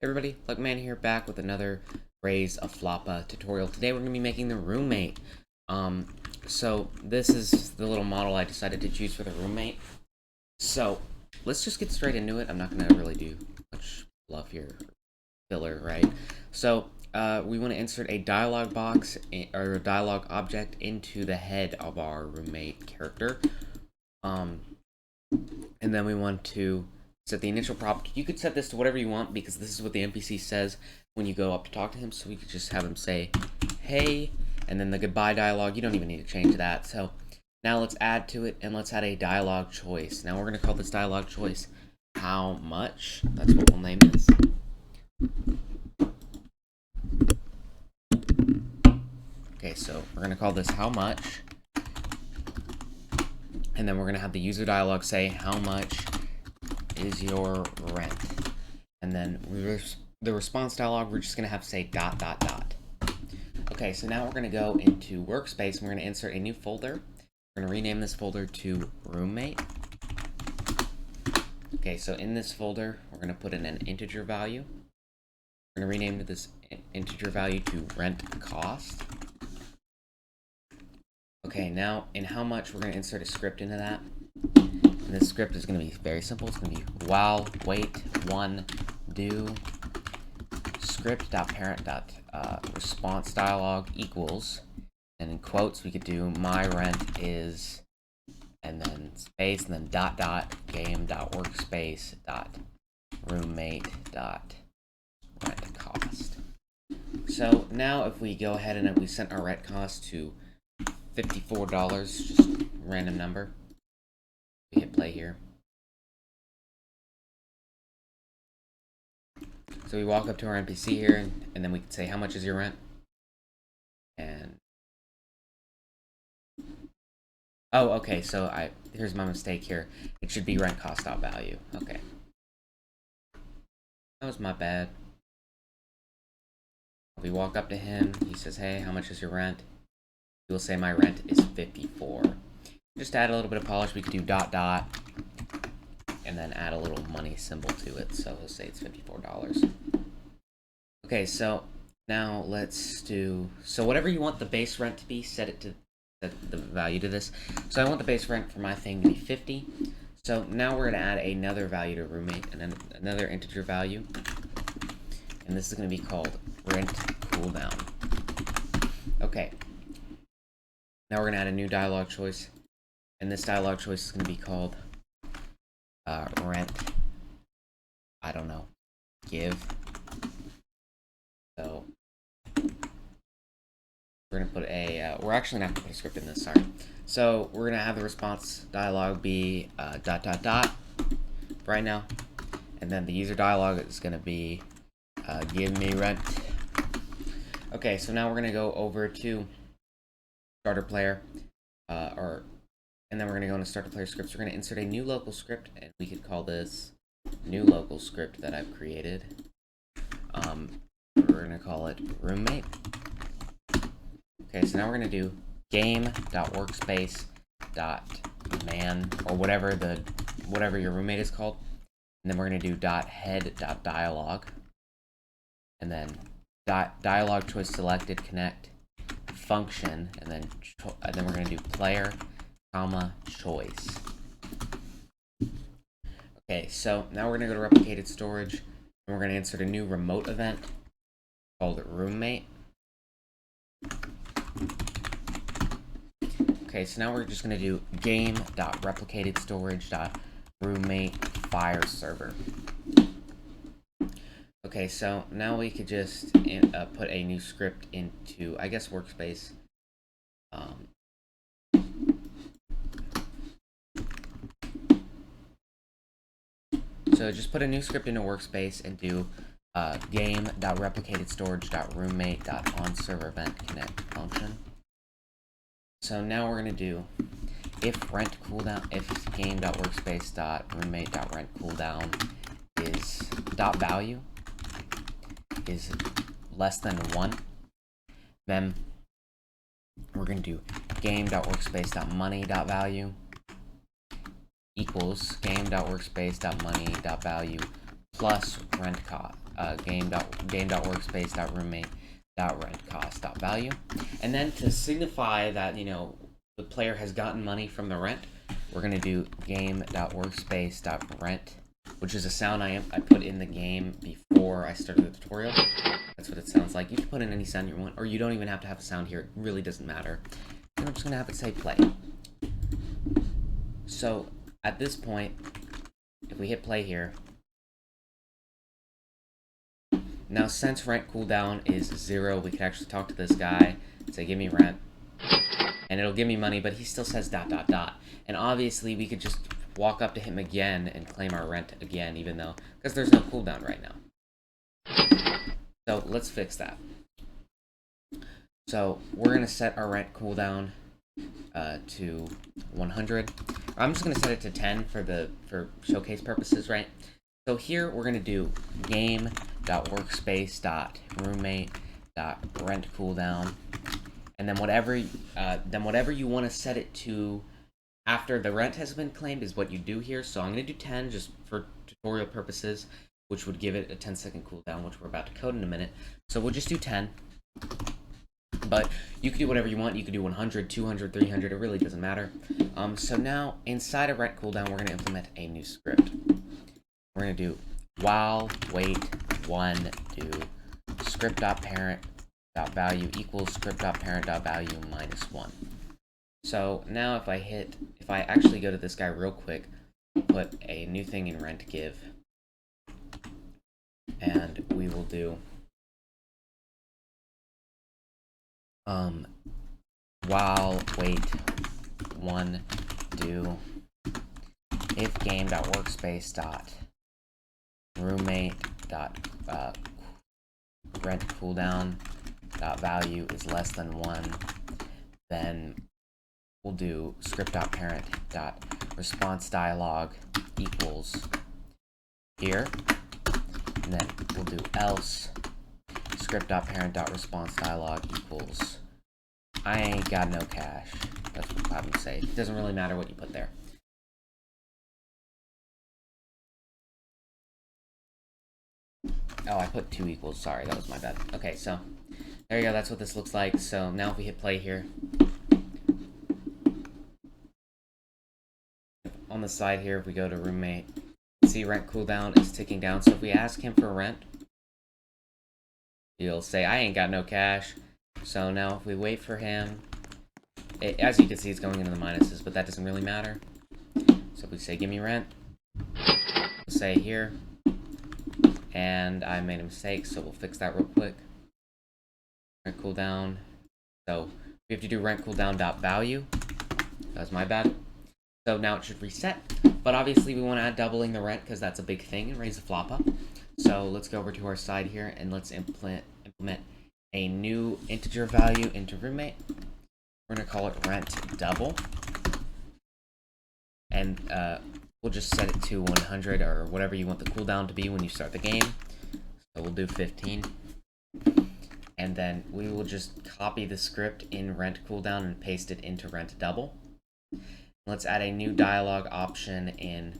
Everybody, Luckman here, back with another Raise A Floppa tutorial. Today we're going to be making the roommate. So this is the little model I decided to choose for the roommate. So let's just get straight into it. I'm not going to really do much fluff here, filler, right? So we want to insert a dialog box or a dialog object into the head of our roommate character. And then we want to set the initial prompt. You could set this to whatever you want because this is what the NPC says when you go up to talk to him. So we could just have him say, hey, and then the goodbye dialogue. You don't even need to change that. So now let's add to it and let's add a dialogue choice. Now we're going to call this dialogue choice how much. That's what we'll name this. Okay, so we're going to call this how much. And then we're going to have the user dialogue say how much is your rent, and then the response dialogue we're just going to have to say ... Okay, so now we're going to go into workspace and we're going to insert a new folder. We're going to rename this folder to roommate. Okay, so in this folder we're going to put in an integer value. We're going to rename this integer value to rent cost. Okay, now in how much we're going to insert a script into that. And this script is going to be very simple. It's going to be while wait one do script.parent.response dialog equals, and in quotes we could do my rent is, and then space, and then ... game.workspace.roommate.rent cost. So now if we go ahead and if we set our rent cost to $54, just random number. We hit play here. So we walk up to our NPC here, and then we can say, how much is your rent? And oh, okay, so here's my mistake here. It should be rent cost.value. Okay. That was my bad. We walk up to him, he says, hey, how much is your rent? He will say my rent is 54. Just add a little bit of polish. We could do ... and then add a little money symbol to it. So he'll say it's $54. Okay, so now let's do, so whatever you want the base rent to be, set it to the value to this. So I want the base rent for my thing to be 50. So now we're going to add another value to roommate, and then another integer value. And this is going to be called rent cooldown. Okay. Now we're going to add a new dialog choice. And this dialog choice is going to be called rent, I don't know, give. So we're going to put a, we're actually not going to put a script in this, sorry. So we're going to have the response dialog be ... right now. And then the user dialog is going to be give me rent. Okay, so now we're going to go over to starter player, and then we're going to go into starter player scripts. We're going to insert a new local script, and we could call this new local script that I've created. We're going to call it roommate. Okay, so now we're going to do game.workspace.man, or whatever your roommate is called. And then we're going to do .head.dialog, and then dialog choice selected connect function, and then we're going to do player comma choice. Okay, so now we're going to go to replicated storage, and we're going to insert a new remote event called roommate. Okay, so now we're just going to do game.replicatedStorage.roommate fire server. Okay, so now we could just put a new script into, I guess, workspace. So just put a new script into workspace and do game.replicatedStorage.roommate.onServerEventConnect function. So now we're going to do if game.workspace.roommate.rentCooldown is .value is less than 1, then we're going to do game.workspace.money.value equals game.workspace.money.value plus rent cost. game.workspace.roommate.rent_cost.value. And then to signify that, you know, the player has gotten money from the rent, we're going to do game.workspace.rent, which is a sound I put in the game before I started the tutorial. That's what it sounds like. You can put in any sound you want, or you don't even have to have a sound here. It really doesn't matter. And I'm just going to have it say play. So at this point, if we hit play here, now since rent cooldown is 0, we can actually talk to this guy, say give me rent, and it'll give me money, but he still says ... And obviously we could just walk up to him again and claim our rent again, even though, because there's no cooldown right now. So let's fix that. So we're going to set our rent cooldown to 100. I'm just going to set it to 10 for showcase purposes, right? So here we're going to do game.workspace.roommate.rentCooldown, and then whatever you want to set it to after the rent has been claimed is what you do here. So I'm going to do 10 just for tutorial purposes, which would give it a 10-second cooldown, which we're about to code in a minute. So we'll just do 10. But you can do whatever you want. You can do 100, 200, 300. It really doesn't matter. So now inside of rent cooldown, we're going to implement a new script. We're going to do while wait one do script.parent.value equals script.parent.value -1. So now if I actually go to this guy real quick, put a new thing in rent give, and we will do while wait one do if game.workspace.roommate.rent cooldown.value is less than 1, then we'll do script.parent.response dialog equals here, and then we'll do else script.parent.response dialog equals I ain't got no cash. That's what I'm gonna say. It doesn't really matter what you put there. Oh, I put 2 equals. Sorry, that was my bad. Okay, so there you go. That's what this looks like. So now if we hit play here, on the side here, if we go to roommate, see rent cooldown is ticking down. So if we ask him for rent, he'll say, I ain't got no cash. So now if we wait for him, as you can see, it's going into the minuses, but that doesn't really matter. So if we say, give me rent, we'll say here, and I made a mistake, so we'll fix that real quick. Rent cooldown. So we have to do rent cooldown.value. That's my bad. So now it should reset, but obviously we want to add doubling the rent because that's a big thing in Raise A Floppa. So let's go over to our side here and let's implement a new integer value into roommate. We're going to call it rent double, and we'll just set it to 100 or whatever you want the cooldown to be when you start the game. So we'll do 15, and then we will just copy the script in rent cooldown and paste it into rent double. Let's add a new dialog option in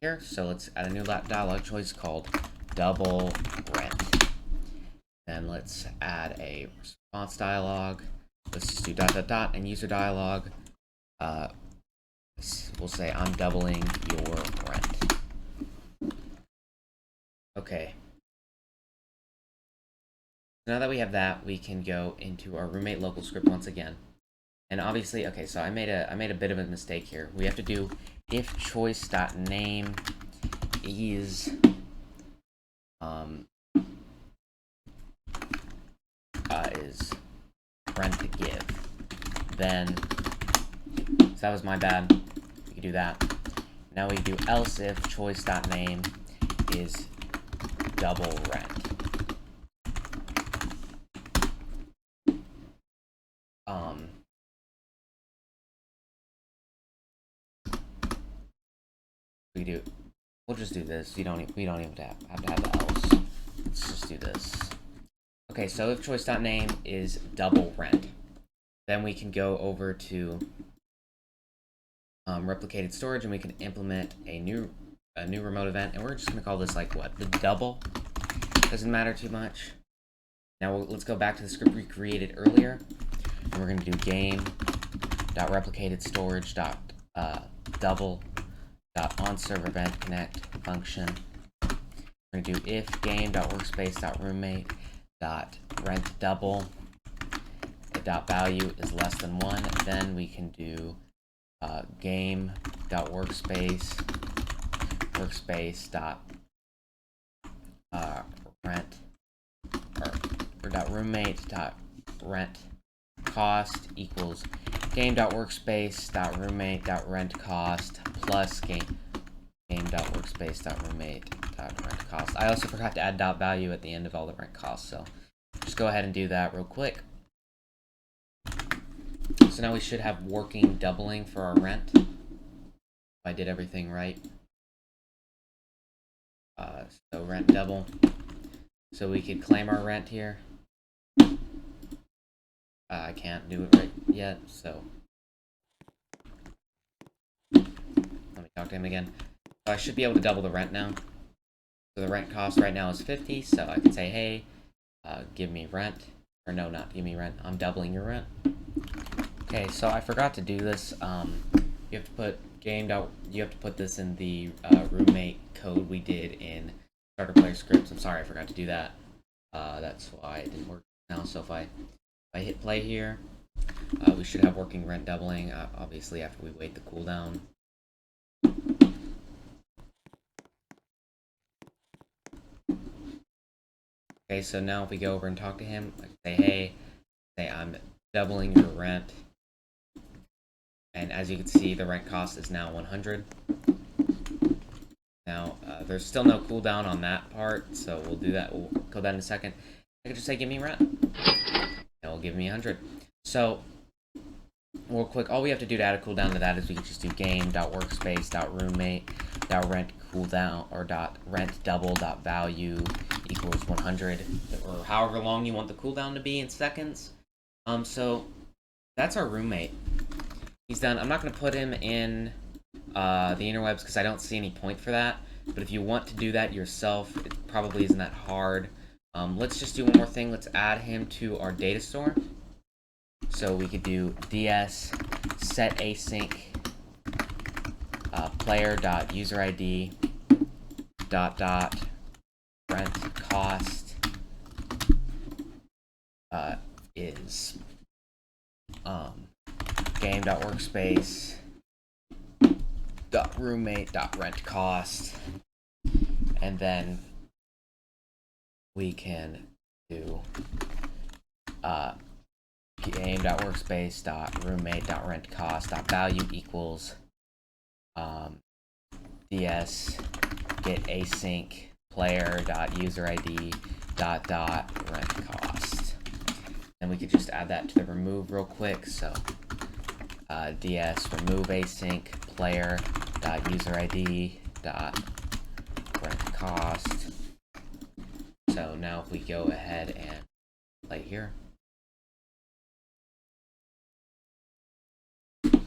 here. So let's add a new dialog choice called double rent. Then let's add a response dialog. Let's just do ... and user dialog. We'll say I'm doubling your rent. Okay. Now that we have that, we can go into our roommate local script once again. And obviously, okay, so I made a bit of a mistake here. We have to do if choice.name is rent to give. Then, so that was my bad. We can do that. Now we do else if choice.name is double rent. We'll just do this. We don't even have to have the else. Let's just do this. Okay, so if choice.name is double rent, then we can go over to replicated storage and we can implement a new a new remote event, and we're just gonna call this like what? The double. Doesn't matter too much. Now let's go back to the script we created earlier, and we're gonna do game.replicatedStorage.double.onServerEventConnect function. We're gonna do if game.workspace.roommate.rentDouble.value is less than 1. Then we can do game.workspace.roommate.rent cost equals game.workspace.roommate.rentCost plus game.workspace.roommate.rentCost. I also forgot to add .value at the end of all the rent costs, so just go ahead and do that real quick. So now we should have working doubling for our rent. If I did everything right. So rent double. So we could claim our rent here. I can't do it right yet, so let me talk to him again. So I should be able to double the rent now. So the rent cost right now is 50, so I can say, hey, give me rent. Or no, not give me rent. I'm doubling your rent. Okay, so I forgot to do this. You have to put you have to put this in the roommate code we did in starter player scripts. I'm sorry, I forgot to do that. That's why it didn't work now. So if I hit play here, we should have working rent doubling, obviously after we wait the cooldown. Okay, so now if we go over and talk to him, like say, hey, I'm doubling your rent. And as you can see, the rent cost is now 100. Now, there's still no cooldown on that part, so we'll do that. We'll code that in a second. I can just say, give me rent. That will give me 100. So, real quick, all we have to do to add a cooldown to that is we can just do game.workspace.roommate.rentCooldown or .rentDouble.value equals 100, or however long you want the cooldown to be in seconds. So that's our roommate. He's done. I'm not going to put him in the interwebs because I don't see any point for that. But if you want to do that yourself, it probably isn't that hard. Let's just do one more thing. Let's add him to our data store. So we could do ds set async player.userid rent cost is game.workspace.roommate.rentCost, and then we can do game.workspace.roommate.rentCost.value equals ds get async player.userid rent cost. And we could just add that to the remove real quick. So ds remove async player.userid rent cost. So now if we go ahead and play here,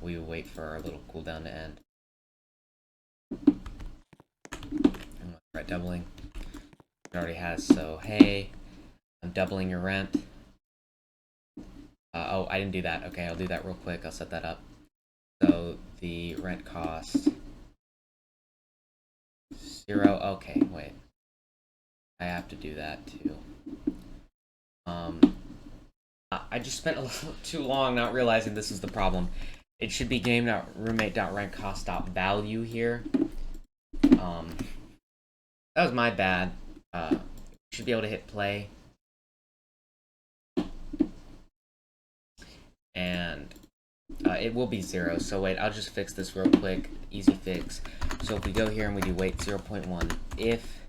we will wait for our little cooldown to end. Right, doubling. It already has, so hey, I'm doubling your rent. Oh, I didn't do that. Okay, I'll do that real quick. I'll set that up. So the rent cost 0. Okay, wait. I have to do that too. I just spent a little too long not realizing this is the problem. It should be game.roommate.rentCost.value here. That was my bad. Should be able to hit play. And it will be 0. So wait, I'll just fix this real quick. Easy fix. So if we go here and we do wait 0.1, if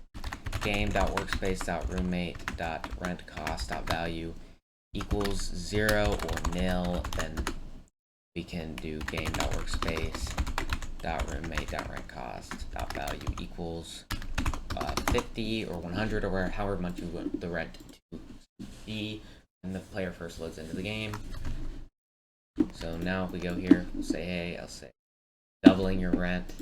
game.workspace.roommate.rentCost.value equals 0 or nil, then we can do game.workspace.roommate.rentCost.value equals 50 or 100 or however much you want the rent to be when the player first loads into the game. So now if we go here, we'll say, hey, I'll say doubling your rent.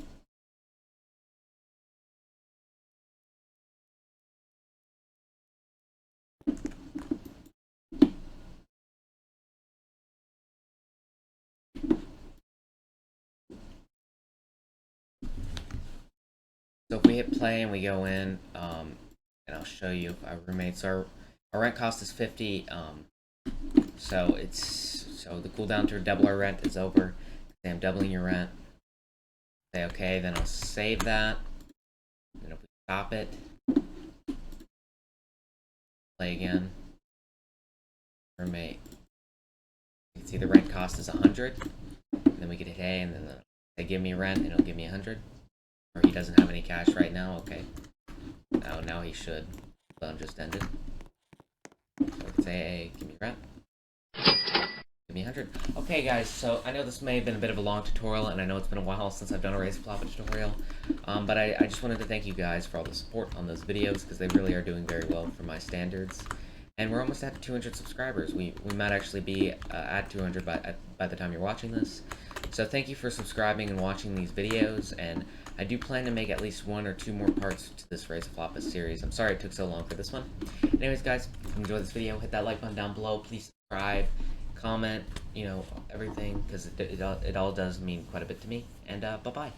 So if we hit play and we go in, and I'll show you our roommates. Our rent cost is 50. So the cooldown to double our rent is over. Say I'm doubling your rent. Say okay, then I'll save that. And if we stop it, play again. Roommate. You can see the rent cost is 100. And then we get hit A, and then they give me rent, and it'll give me 100. Or he doesn't have any cash right now. Okay. Oh, now he should. Cooldown just ended. So I can say, hey, give me rent. Give me 100. Okay, guys, so I know this may have been a bit of a long tutorial, and I know it's been a while since I've done a Raise A Floppa tutorial, but I just wanted to thank you guys for all the support on those videos, because they really are doing very well for my standards. And we're almost at 200 subscribers. We might actually be at 200 by the time you're watching this. So thank you for subscribing and watching these videos, and I do plan to make at least 1 or 2 more parts to this Raise A Floppa series. I'm sorry it took so long for this one. Anyways, guys, if you enjoyed this video, hit that like button down below. Please subscribe, comment, you know, everything, because it all does mean quite a bit to me. And bye-bye.